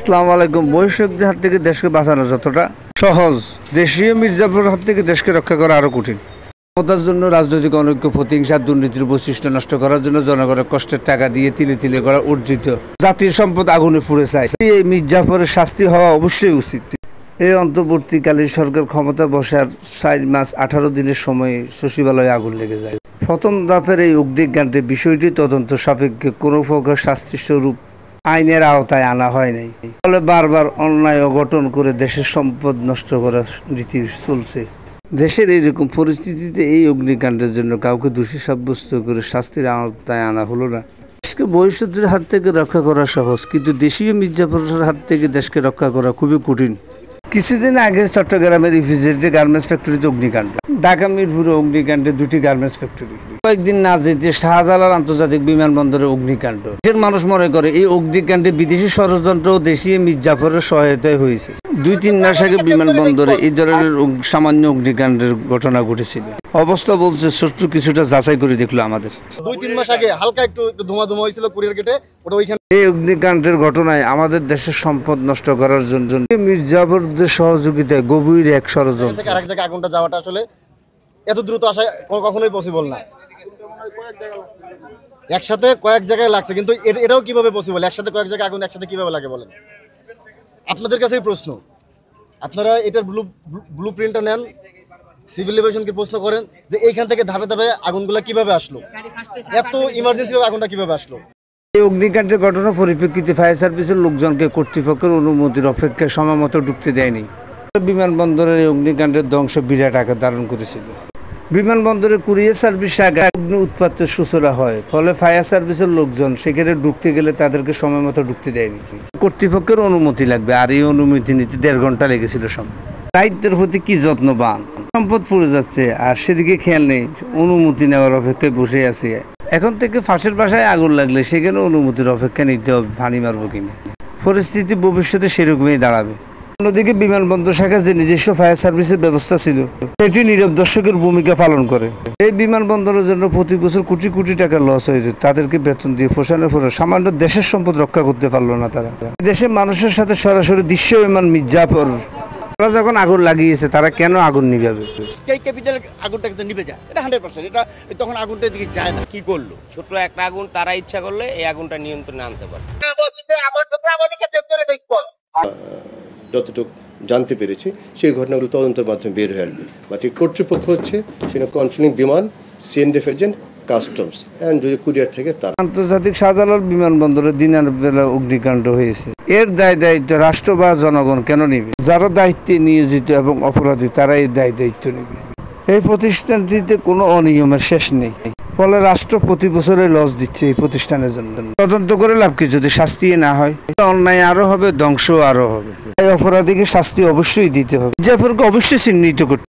আসসালামু আলাইকুম। বৈশ্বিকদের হাত থেকে দেশকে বাঁচানো যতটা সহজ, দেশীয় মির্জাফরের হাত থেকে দেশকে রক্ষা করা আরও কঠিন। ক্ষমতার জন্য রাজনৈতিক অনৈক্য, প্রতিহিংসা, দুর্নীতির বৈশিষ্ট্য নষ্ট করার জন্য জনগণের কষ্টের টাকা দিয়ে তিলে তিলে করা অর্জিত জাতির সম্পদ আগুনে পুড়ে চায়। এই মির্জাফরের শাস্তি হওয়া অবশ্যই উচিত। এই অন্তর্বর্তীকালীন সরকার ক্ষমতা বসার 4 মাস 18 দিনের সময়ে সচিবালয়ে আগুন লেগে যায়। প্রথম ধাপের এই অগ্নিকাণ্ডে বিষয়টি তদন্ত সাপেক্ষে কোনো প্রকার শাস্তি স্বরূপ আইনের আওতায় আনা হয় নাই। ফলে বারবার অন্যায় অঘটন করে দেশের সম্পদ নষ্ট করার রীতি চলছে। দেশের এইরকম পরিস্থিতিতে এই অগ্নিকাণ্ডের জন্য কাউকে দোষী সাব্যস্ত করে শাস্তির আওতায় আনা হলো না। দেশকে বহিঃশত্রুর হাত থেকে রক্ষা করা সহজ, কিন্তু দেশীয় মির্জাফরের হাত থেকে দেশকে রক্ষা করা খুবই কঠিন। কিছুদিন আগে চট্টগ্রামের ইপিজেডে গার্মেন্টস ফ্যাক্টরিতে অগ্নিকাণ্ড, ঢাকা মিরপুরে অগ্নিকাণ্ডে 2টি গার্মেন্টস ফ্যাক্টরি, কয়েকদিন না যেতে শাহজালাল আন্তর্জাতিক বিমানবন্দরে অগ্নিকাণ্ড। দেশের মানুষ মনে করে এই অগ্নিকাণ্ডে বিদেশি ষড়যন্ত্র ও দেশীয় মির্জাফরের সহায়তায় হয়েছে। 2-3 মাস আগে বিমানবন্দরে এই ধরনের সামান্য অগ্নিকাণ্ডের ঘটনা ঘটেছিল। অবস্থা বলছে শত্রু কিছুটা যাচাই করে দেখলো আমাদের। 2-3 মাস আগে হালকা একটু ধোঁয়া হয়েছিল কুরিয়ার গেটে, ওটা ওইখানে। এই অগ্নিকাণ্ডের ঘটনায় আমাদের দেশের সম্পদ নষ্ট করার জন্য মির্জাফরদের সহযোগিতায় গভীর এক ষড়যন্ত্র। আরেক জায়গায় আগুনটা যাওয়াটা আসলে এত দ্রুত আসা কখনোই পসিবল না। একসাথে কয়েক জায়গায় লাগছে, কিন্তু এটাও কিভাবে পসিবল? একসাথে কয়েক জায়গায় আগুন একসাথে কিভাবে লাগে বলেন? আপনাদের কাছেই প্রশ্ন। আপনারা এটার ব্লু প্রিন্টটা নেন, সিভিল এভিয়েশনকে প্রশ্ন করেন যে এইখান থেকে ধাপে ধাপে আগুনগুলো কিভাবে আসলো, এত ইমার্জেন্সি আগুনটা কিভাবে আসলো। এই অগ্নিকাণ্ডের ঘটনা পরিপ্রেক্ষিতে ফায়ার সার্ভিসের লোকজনকে কর্তৃপক্ষের অনুমতির অপেক্ষায় সময়মতো ঢুকতে দেয়নি। বিমানবন্দরের এই অগ্নিকাণ্ডের ধ্বংস বিরাট আকার ধারণ করেছিল। বিমানবন্দরে কুরিয়ার সার্ভিস আগে অগ্নি উৎপাতের সূচনা হয়, ফলে ফায়ার সার্ভিসের লোকজন সেখানে ঢুকতে গেলে তাদেরকে সময় মতো ঢুকতে দেয়নি। কর্তৃপক্ষের অনুমতি লাগবে, আর এই অনুমতি নিতে 1.5 ঘন্টা লেগেছিল সময়। দায়িত্বের প্রতি কি যত্নবান, সম্পদ পড়ে যাচ্ছে আর সেদিকে খেয়াল নেই, অনুমতি নেওয়ার অপেক্ষায় বসে আছে। এখন থেকে ফাঁসের বাসায় আগুন লাগলে সেখানে অনুমতির অপেক্ষা নিতে হবে, পানি মারবো কিনা। পরিস্থিতি ভবিষ্যতে সেরকমই দাঁড়াবে। অন্যদিকে বিমানবন্দর শাখার যে নিজস্ব ফায়ার সার্ভিসের ব্যবস্থা ছিল, সেটি নীরব দর্শকের ভূমিকা পালন করে। এই বিমানবন্দরের জন্য প্রতি বছর কোটি কোটি টাকা লস হয়েছে। তাদেরকে বেতন দিয়ে পোষানোর পরে সামান্য দেশের সম্পদ রক্ষা করতে পারলো না তারা। দেশের মানুষের সাথে সরাসরি দৃশ্যমান মির্জাফর তারা যখন আগুন লাগিয়েছে, তারা কেন আগুন নিভাবে? ক্যাপিটাল আগুনটা কিন্তু নিভে যায়, এটা 100%। এটা তখন আগুনটা দিকে যায় না। কি করলো? ছোট একটা আগুন, তারা ইচ্ছা করলে এই আগুনটা নিয়ন্ত্রণে আনতে পারে। যতটুকু জানতে পেরেছি সেই ঘটনাগুলো তদন্তের মাধ্যমে বের হয়ে আসবে। বাট এই কর্তৃপক্ষ হচ্ছে সেটা কন্ট্রোলিং বিমান, সিএনডিএফ এজেন্ট, কাস্টমস অ্যান্ড যদি কুরিয়ার থেকে তার। আন্তর্জাতিক শাহজালাল বিমানবন্দরে দিনের বেলা অগ্নিকাণ্ড হয়েছে, এর দায়িত্ব রাষ্ট্র বা জনগণ কেন নেবে? যারা দায়িত্বে নিয়োজিত এবং অপরাধী তারা এই দায়িত্ব নেবে। এই প্রতিষ্ঠানটিতে কোনো অনিয়মের শেষ নেই, ফলে রাষ্ট্র প্রতি বছরে লস দিচ্ছে এই প্রতিষ্ঠানের জন্য। তদন্ত করে লাভ কি যদি শাস্তি না হয়? অন্যায় আরো হবে, ধ্বংস আরো হবে। এই অপরাধীকে শাস্তি অবশ্যই দিতে হবে, মির্জাফরকে অবশ্যই চিহ্নিত করতে